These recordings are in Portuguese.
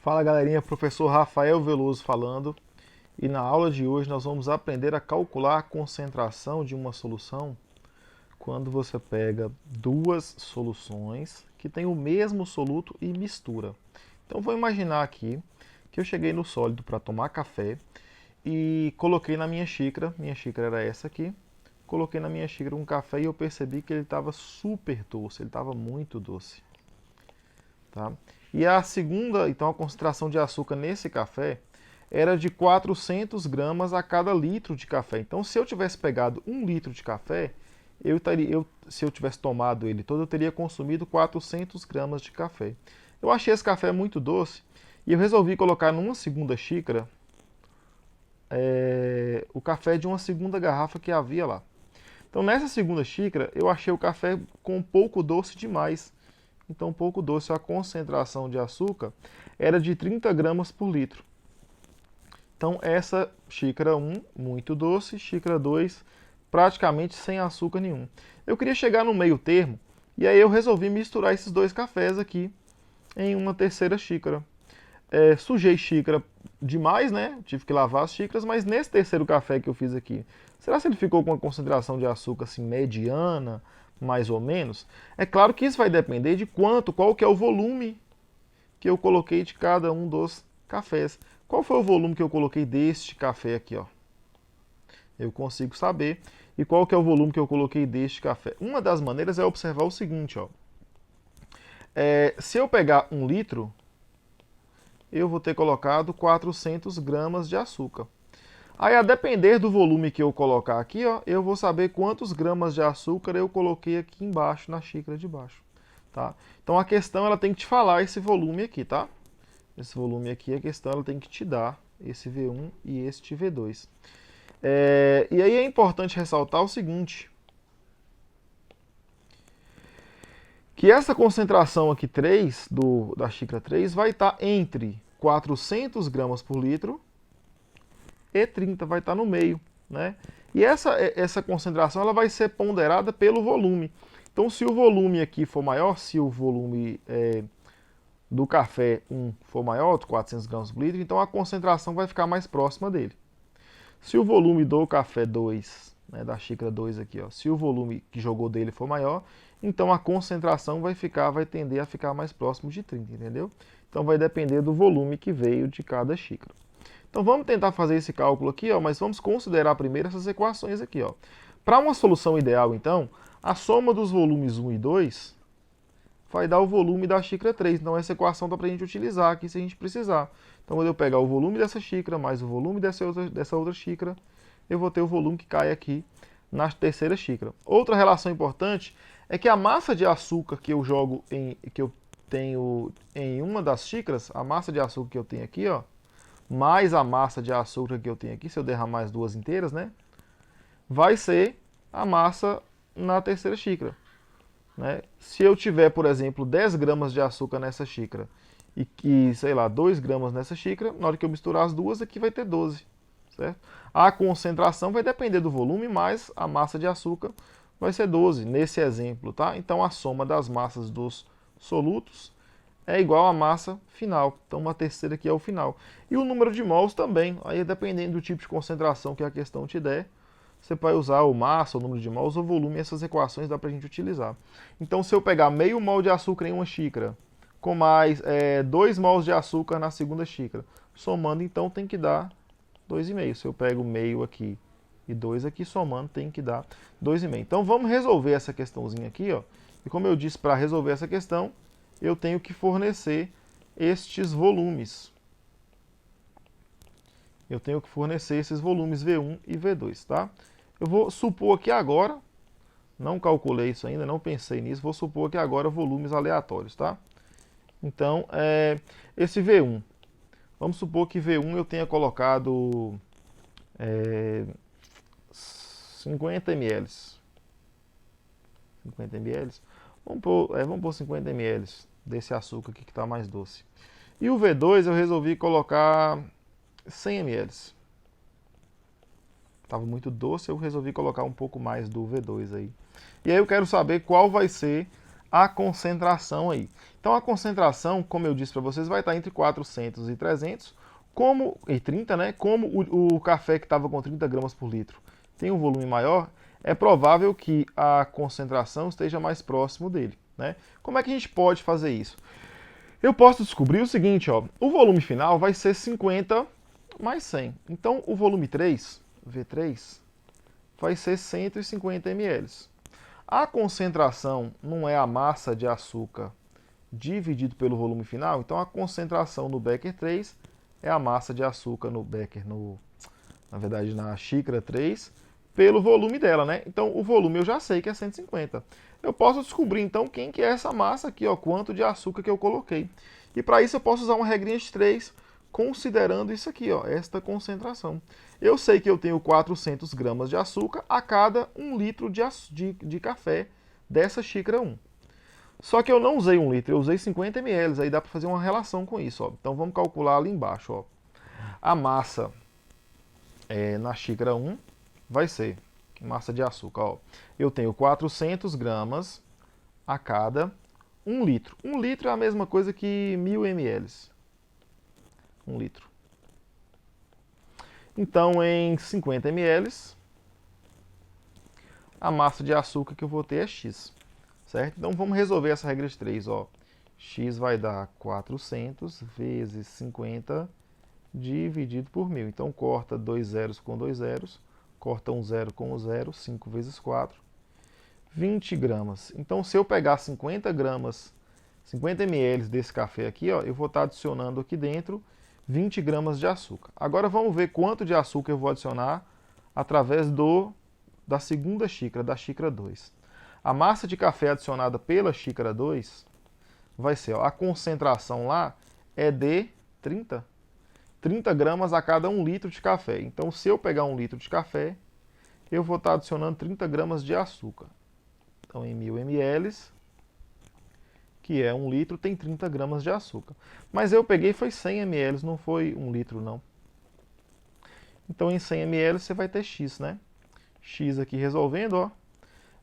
Fala galerinha, professor Rafael Veloso falando, e na aula de hoje nós vamos aprender a calcular a concentração de uma solução quando você pega duas soluções que têm o mesmo soluto e mistura. Então vou imaginar aqui que eu cheguei no sólido para tomar café e coloquei na minha xícara era essa aqui, coloquei na minha xícara um café e eu percebi que ele estava super doce, ele estava muito doce. Tá? E a segunda, então a concentração de açúcar nesse café era de 400 gramas a cada litro de café. Então se eu tivesse pegado 1 litro de café, se eu tivesse tomado ele todo, eu teria consumido 400 gramas de café. Eu achei esse café muito doce e eu resolvi colocar numa segunda xícara o café de uma segunda garrafa que havia lá. Então nessa segunda xícara eu achei o café com um pouco doce demais. Então, pouco doce, a concentração de açúcar era de 30 gramas por litro. Então, essa xícara 1, muito doce, xícara 2, praticamente sem açúcar nenhum. Eu queria chegar no meio termo, e aí eu resolvi misturar esses dois cafés aqui em uma terceira xícara. Sujei xícara demais, né? Tive que lavar as xícaras, mas nesse terceiro café que eu fiz aqui, será que ele ficou com uma concentração de açúcar assim mediana, mais ou menos? É claro que isso vai depender de qual que é o volume que eu coloquei de cada um dos cafés. Qual foi o volume que eu coloquei deste café aqui, ó? Eu consigo saber. E qual que é o volume que eu coloquei deste café? Uma das maneiras é observar o seguinte, ó. Se eu pegar 1 litro, eu vou ter colocado 400 gramas de açúcar. Aí, a depender do volume que eu colocar aqui, ó, eu vou saber quantos gramas de açúcar eu coloquei aqui embaixo, na xícara de baixo. Tá? Então, a questão ela tem que te falar esse volume aqui, tá? Esse volume aqui, a questão ela tem que te dar esse V1 e este V2. E aí é importante ressaltar o seguinte, que essa concentração aqui 3, da xícara 3, vai estar entre 400 gramas por litro e 30, vai estar no meio. Né? E essa concentração ela vai ser ponderada pelo volume. Então, se o volume aqui for maior, se o volume do café 1 for maior, de 400 gramas por litro, então a concentração vai ficar mais próxima dele. Se o volume do café 2, né, da xícara 2 aqui, ó, se o volume que jogou dele for maior, então a concentração vai tender a ficar mais próximo de 30, entendeu? Então vai depender do volume que veio de cada xícara. Então vamos tentar fazer esse cálculo aqui, ó, mas vamos considerar primeiro essas equações aqui. Para uma solução ideal, então, a soma dos volumes 1 e 2 vai dar o volume da xícara 3. Então essa equação dá para a gente utilizar aqui se a gente precisar. Então quando eu pegar o volume dessa xícara mais o volume dessa outra xícara, eu vou ter o volume que cai aqui na terceira xícara. Outra relação importante é que a massa de açúcar que eu jogo que eu tenho em uma das xícaras, a massa de açúcar que eu tenho aqui, ó, mais a massa de açúcar que eu tenho aqui, se eu derramar as duas inteiras, né, vai ser a massa na terceira xícara. Né? Se eu tiver, por exemplo, 10 gramas de açúcar nessa xícara e, sei lá, 2 gramas nessa xícara, na hora que eu misturar as duas, aqui vai ter 12. Certo? A concentração vai depender do volume, mas a massa de açúcar vai ser 12, nesse exemplo. Tá? Então, a soma das massas dos solutos é igual à massa final. Então, uma terceira aqui é o final. E o número de mols também. Aí, dependendo do tipo de concentração que a questão te der, você vai usar o massa, o número de mols, o volume, essas equações dá pra gente utilizar. Então, se eu pegar meio mol de açúcar em uma xícara, com mais 2 mols de açúcar na segunda xícara, somando, então, tem que dar 2,5. Se eu pego meio aqui e 2 aqui, somando, tem que dar 2,5. Então, vamos resolver essa questãozinha aqui, ó. E como eu disse, para resolver essa questão, eu tenho que fornecer estes volumes. Eu tenho que fornecer esses volumes V1 e V2, tá? Eu vou supor aqui agora, não calculei isso ainda, não pensei nisso, vou supor aqui agora volumes aleatórios, tá? Então, esse V1, vamos supor que V1 eu tenha colocado 50 ml. 50 ml? Vamos pôr 50 ml desse açúcar aqui que está mais doce. E o V2 eu resolvi colocar 100 ml. Estava muito doce, eu resolvi colocar um pouco mais do V2 aí. E aí eu quero saber qual vai ser a concentração aí. Então a concentração, como eu disse para vocês, vai estar entre 400 e 300, e 30, né? Como o café que estava com 30 gramas por litro tem um volume maior, é provável que a concentração esteja mais próximo dele, né? Como é que a gente pode fazer isso? Eu posso descobrir o seguinte, ó, o volume final vai ser 50 mais 100. Então o volume 3, V3, vai ser 150 ml. A concentração não é a massa de açúcar dividido pelo volume final, então a concentração no Becker 3 é a massa de açúcar no Becker, na verdade na xícara 3, pelo volume dela, né? Então o volume eu já sei que é 150. Eu posso descobrir então quem que é essa massa aqui, ó, quanto de açúcar que eu coloquei. E para isso eu posso usar uma regrinha de 3, considerando isso aqui, ó, esta concentração. Eu sei que eu tenho 400 gramas de açúcar a cada 1 litro de café dessa xícara 1. Só que eu não usei 1 litro, eu usei 50 ml, aí dá para fazer uma relação com isso, ó. Então vamos calcular ali embaixo, ó. A massa na xícara 1 vai ser massa de açúcar, ó. Eu tenho 400 gramas a cada 1 litro. 1 litro é a mesma coisa que 1000 ml. 1 litro. Então, em 50 ml, a massa de açúcar que eu vou ter é X. Certo? Então, vamos resolver essa regra de 3. Ó. X vai dar 400 vezes 50 dividido por 1000. Então, corta 2 zeros com 2 zeros. Corta 1 zero com 1 zero. 5 vezes 4. 20 gramas. Então, se eu pegar 50 gramas, 50 ml desse café aqui, ó, eu vou estar adicionando aqui dentro 20 gramas de açúcar. Agora vamos ver quanto de açúcar eu vou adicionar através da segunda xícara, da xícara 2. A massa de café adicionada pela xícara 2 vai ser, ó, a concentração lá é de 30 gramas a cada 1 litro de café. Então, se eu pegar 1 litro de café, eu vou estar adicionando 30 gramas de açúcar. Então, em 1000 ml, que é 1 litro, tem 30 gramas de açúcar. Mas eu peguei foi 100 ml, não foi 1 litro, não. Então, em 100 ml, você vai ter X, né? X aqui resolvendo, ó,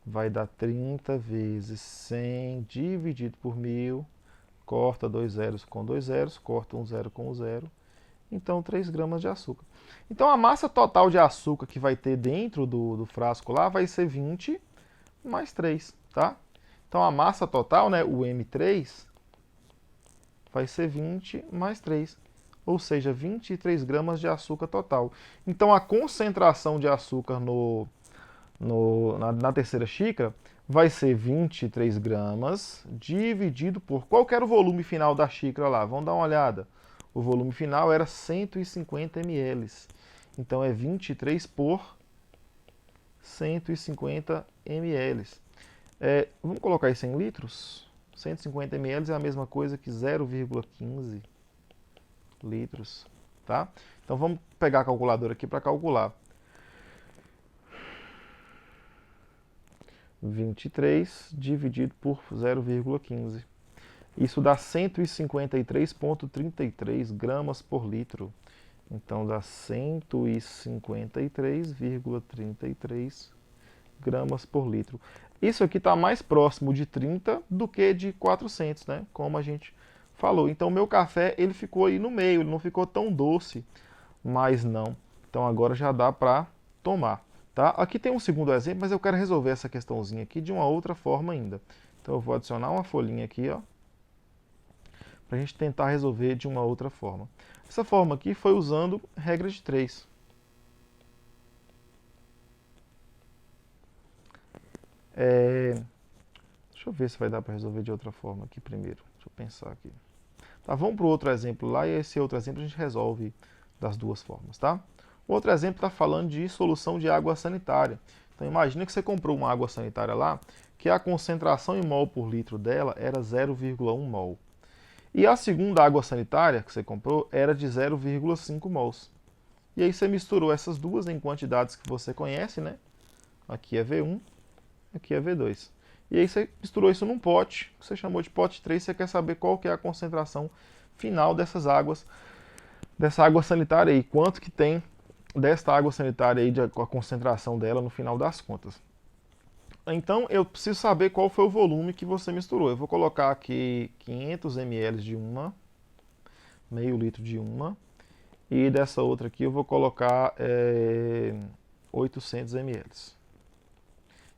vai dar 30 vezes 100 dividido por 1000. Corta 2 zeros com 2 zeros, corta 1 zero com 1 zero. Então, 3 gramas de açúcar. Então, a massa total de açúcar que vai ter dentro do frasco lá vai ser 20 mais 3, tá? Então, a massa total, né, o M3, vai ser 20 mais 3, ou seja, 23 gramas de açúcar total. Então, a concentração de açúcar na terceira xícara vai ser 23 gramas dividido por... Qual que era o volume final da xícara lá? Vamos dar uma olhada. O volume final era 150 ml. Então, é 23 por 150 ml. Vamos colocar isso em litros? 150 ml é a mesma coisa que 0,15 litros, tá? Então vamos pegar a calculadora aqui para calcular. 23 dividido por 0,15. Isso dá 153,33 gramas por litro. Então dá 153,33 gramas por litro. Isso aqui está mais próximo de 30 do que de 400, né? Como a gente falou. Então, o meu café ele ficou aí no meio, ele não ficou tão doce, mas não. Então, agora já dá para tomar. Tá? Aqui tem um segundo exemplo, mas eu quero resolver essa questãozinha aqui de uma outra forma ainda. Então, eu vou adicionar uma folhinha aqui, ó, para a gente tentar resolver de uma outra forma. Essa forma aqui foi usando regra de 3. Deixa eu ver se vai dar para resolver de outra forma aqui primeiro. Deixa eu pensar aqui. Tá, vamos para o outro exemplo lá, e esse outro exemplo a gente resolve das duas formas, tá? O outro exemplo está falando de solução de água sanitária. Então imagina que você comprou uma água sanitária lá, que a concentração em mol por litro dela era 0,1 mol. E a segunda água sanitária que você comprou era de 0,5 mols. E aí você misturou essas duas em quantidades que você conhece, né? Aqui é V1, aqui é V2. E aí você misturou isso num pote, que você chamou de pote 3, você quer saber qual que é a concentração final dessa água sanitária aí, quanto que tem desta água sanitária aí, a concentração dela no final das contas. Então, eu preciso saber qual foi o volume que você misturou. Eu vou colocar aqui 500 ml de uma, meio litro de uma, e dessa outra aqui eu vou colocar 800 ml.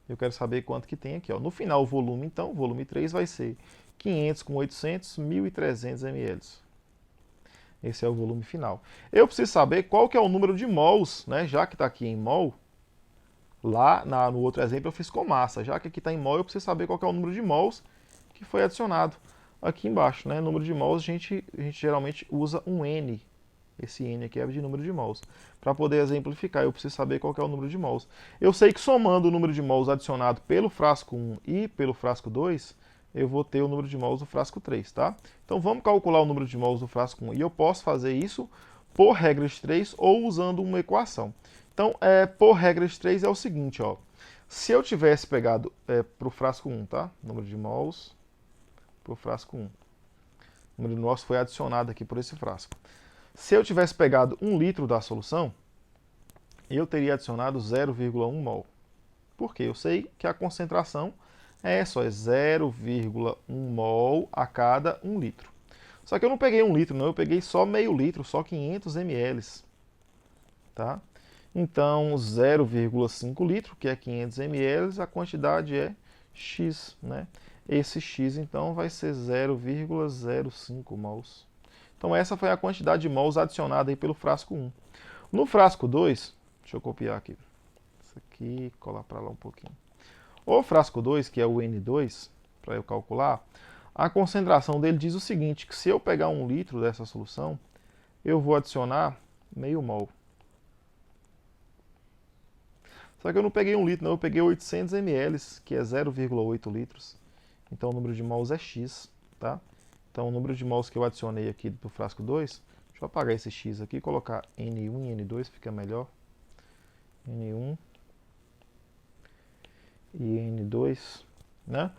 Eu quero saber quanto que tem aqui. Ó. No final, o volume, então, o volume 3 vai ser 500 com 800, 1.300 ml. Esse é o volume final. Eu preciso saber qual que é o número de mols, né? Já que está aqui em mol. Lá no outro exemplo eu fiz com massa. Já que aqui está em mol, eu preciso saber qual que é o número de mols que foi adicionado aqui embaixo. Né? Número de mols, a gente geralmente usa um N. Esse N aqui é de número de mols. Para poder exemplificar, eu preciso saber qual que é o número de mols. Eu sei que somando o número de mols adicionado pelo frasco 1 e pelo frasco 2, eu vou ter o número de mols do frasco 3, tá? Então vamos calcular o número de mols do frasco 1. E eu posso fazer isso por regra de 3 ou usando uma equação. Então, por regra de 3 é o seguinte, ó. Se eu tivesse pegado para o frasco 1, tá? Número de mols para o frasco 1. O número de mols foi adicionado aqui por esse frasco. Se eu tivesse pegado 1 litro da solução, eu teria adicionado 0,1 mol. Por quê? Eu sei que a concentração é 0,1 mol a cada 1 litro. Só que eu não peguei 1 litro, não. Eu peguei só meio litro, só 500 ml. Tá? Então, 0,5 litro, que é 500 ml, a quantidade é X. Né? Esse X, então, vai ser 0,05 mols. Então, essa foi a quantidade de mols adicionada aí pelo frasco 1. No frasco 2, deixa eu copiar aqui. Isso aqui, colar para lá um pouquinho. O frasco 2, que é o N2, para eu calcular, a concentração dele diz o seguinte, que se eu pegar 1 litro dessa solução, eu vou adicionar meio mol. Só que eu não peguei 1 litro, não, eu peguei 800 ml, que é 0,8 litros. Então o número de mols é X, tá? Então o número de mols que eu adicionei aqui do frasco 2, deixa eu apagar esse X aqui e colocar N1 e N2, fica melhor. N1 e N2, né?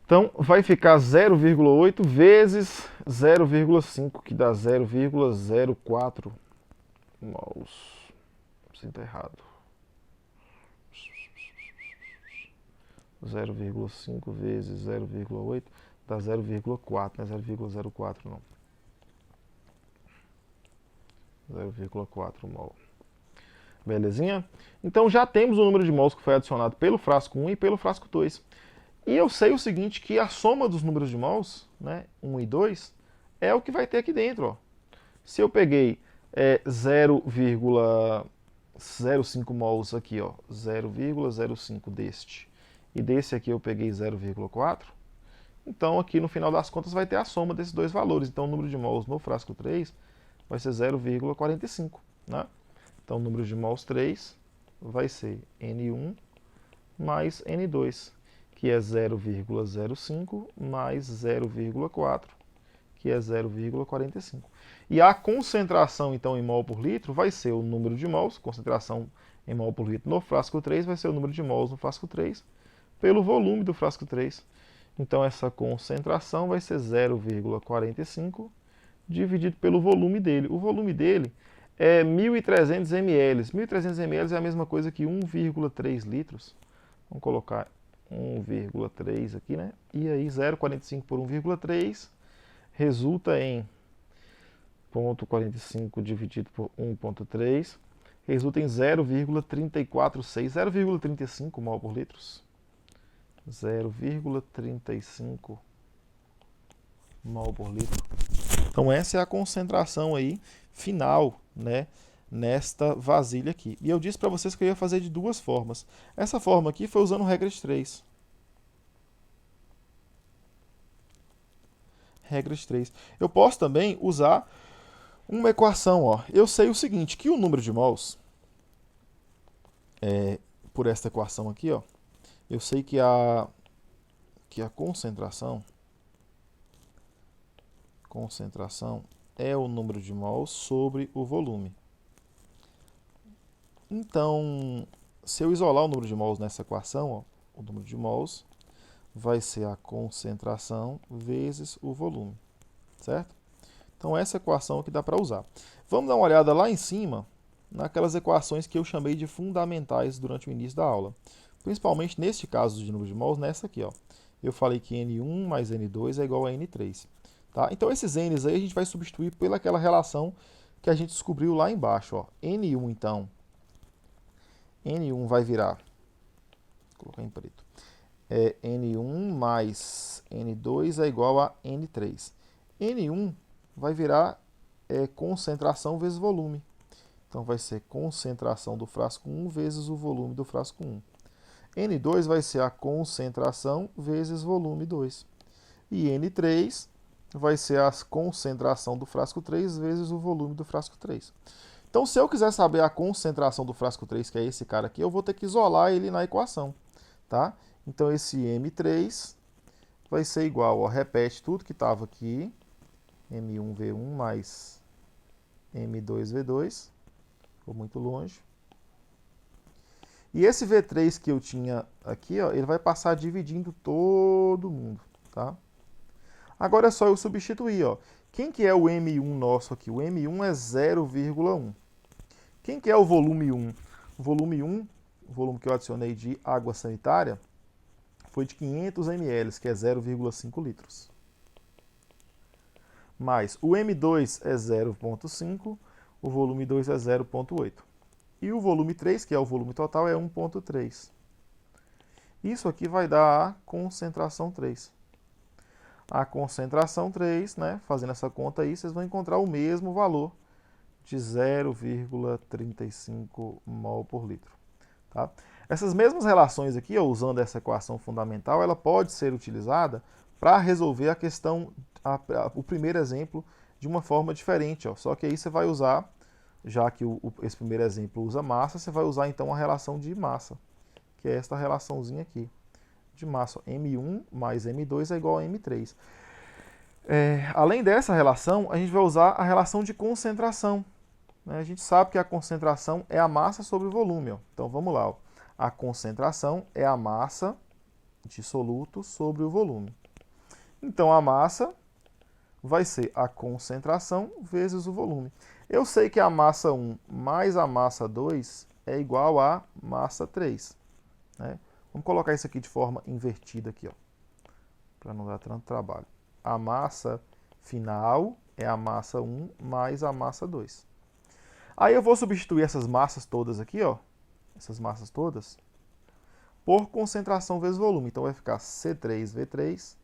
Então vai ficar 0,8 vezes 0,5, que dá 0,04 mols. Sinto errado. 0,5 vezes 0,8 dá 0,4, não é 0,04 não. 0,4 mol. Belezinha? Então já temos o número de mols que foi adicionado pelo frasco 1 e pelo frasco 2. E eu sei o seguinte, que a soma dos números de mols, né, 1 e 2, é o que vai ter aqui dentro. Ó. Se eu peguei 0,05 mols aqui, ó, 0,05 deste, e desse aqui eu peguei 0,4, então aqui no final das contas vai ter a soma desses dois valores. Então o número de mols no frasco 3 vai ser 0,45. Né? Então o número de mols 3 vai ser N1 mais N2, que é 0,05 mais 0,4, que é 0,45. E a concentração, então, em mol por litro vai ser o número de mols, concentração em mol por litro no frasco 3 vai ser o número de mols no frasco 3, pelo volume do frasco 3. Então, essa concentração vai ser 0,45 dividido pelo volume dele. O volume dele é 1.300 ml. 1.300 ml é a mesma coisa que 1,3 litros. Vamos colocar 1,3 aqui, né? E aí 0,45 por 1,3 resulta em 0,45 dividido por 1,3 resulta em 0,346, 0,35 mol por litro. 0,35 mol por litro. Então essa é a concentração aí final, né, nesta vasilha aqui. E eu disse para vocês que eu ia fazer de duas formas. Essa forma aqui foi usando regra de 3. Regra de 3. Eu posso também usar uma equação, ó. Eu sei o seguinte, que o número de mols, por esta equação aqui, ó, eu sei que a concentração é o número de mols sobre o volume. Então, se eu isolar o número de mols nessa equação, ó, o número de mols vai ser a concentração vezes o volume, certo? Então, essa equação aqui dá para usar. Vamos dar uma olhada lá em cima, naquelas equações que eu chamei de fundamentais durante o início da aula. principalmente neste caso de número de mols, nessa aqui, ó. Eu falei que N1 mais N2 é igual a N3. Tá? Então esses N's aí a gente vai substituir pelaquela relação que a gente descobriu lá embaixo. Ó. N1, então, N1 vai virar, vou colocar em preto, N1 mais N2 é igual a N3. N1 vai virar concentração vezes volume. Então vai ser concentração do frasco 1 vezes o volume do frasco 1. N2 vai ser a concentração vezes volume 2. E N3 vai ser a concentração do frasco 3 vezes o volume do frasco 3. Então, se eu quiser saber a concentração do frasco 3, que é esse cara aqui, eu vou ter que isolar ele na equação. Tá? Então, esse M3 vai ser igual, ó, repete tudo que estava aqui, M1V1 mais M2V2, ficou muito longe. E esse V3 que eu tinha aqui, ó, ele vai passar dividindo todo mundo, tá? Agora é só eu substituir, ó. Quem que é o M1 nosso aqui? O M1 é 0,1. Quem que é o volume 1? O volume 1, o volume que eu adicionei de água sanitária, foi de 500 ml, que é 0,5 litros. Mais o M2 é 0,5, o volume 2 é 0,8. E o volume 3, que é o volume total, é 1,3. Isso aqui vai dar a concentração 3. A concentração 3, né, fazendo essa conta aí, vocês vão encontrar o mesmo valor de 0,35 mol por litro. Tá? Essas mesmas relações aqui, ó, usando essa equação fundamental, ela pode ser utilizada para resolver a questão, o primeiro exemplo, de uma forma diferente. Ó. Só que aí você vai usar, já que esse primeiro exemplo usa massa, você vai usar então a relação de massa, que é esta relaçãozinha aqui, de massa. Ó, M1 mais M2 é igual a M3. Além dessa relação, a gente vai usar a relação de concentração. Né? A gente sabe que a concentração é a massa sobre o volume. Ó. Então vamos lá. Ó. A concentração é a massa de soluto sobre o volume. Então a massa vai ser a concentração vezes o volume. Eu sei que a massa 1 mais a massa 2 é igual a massa 3. Né? Vamos colocar isso aqui de forma invertida aqui, para não dar tanto trabalho. A massa final é a massa 1 mais a massa 2. Aí eu vou substituir essas massas todas aqui, ó, essas massas todas, por concentração vezes volume. Então vai ficar C3V3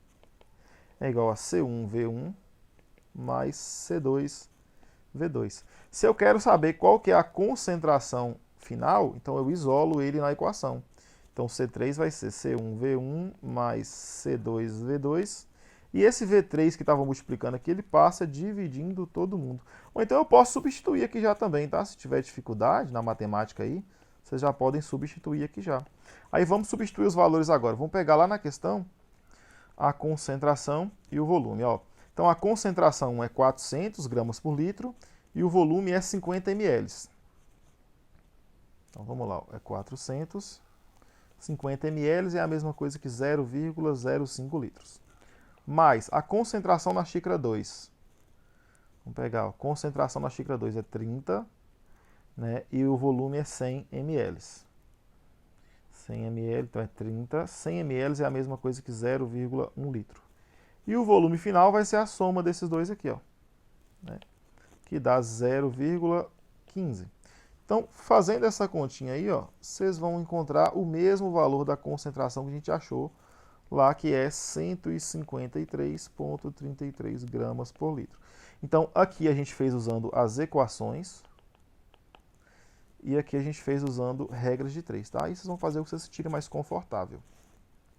é igual a C1V1 mais C2V2. Se eu quero saber qual que é a concentração final, então eu isolo ele na equação. Então C3 vai ser C1V1 mais C2V2. E esse V3 que estava multiplicando aqui, ele passa dividindo todo mundo. Ou então eu posso substituir aqui já também, tá? Se tiver dificuldade na matemática aí, vocês já podem substituir aqui já. Aí vamos substituir os valores agora. Vamos pegar lá na questão a concentração e o volume. Ó. Então a concentração é 400 gramas por litro e o volume é 50 ml. Então vamos lá, ó. É 400, 50 ml é a mesma coisa que 0,05 litros. Mais a concentração na xícara 2. Vamos pegar, a concentração na xícara 2 é 30, né, e o volume é 100 ml. 100 ml, então é 30. 100 ml é a mesma coisa que 0,1 litro. E o volume final vai ser a soma desses dois aqui, ó, né, que dá 0,15. Então, fazendo essa continha aí, ó, vocês vão encontrar o mesmo valor da concentração que a gente achou lá, que é 153,33 gramas por litro. Então, aqui a gente fez usando as equações e aqui a gente fez usando regras de 3, tá? Aí vocês vão fazer o que vocês se sentirem mais confortável.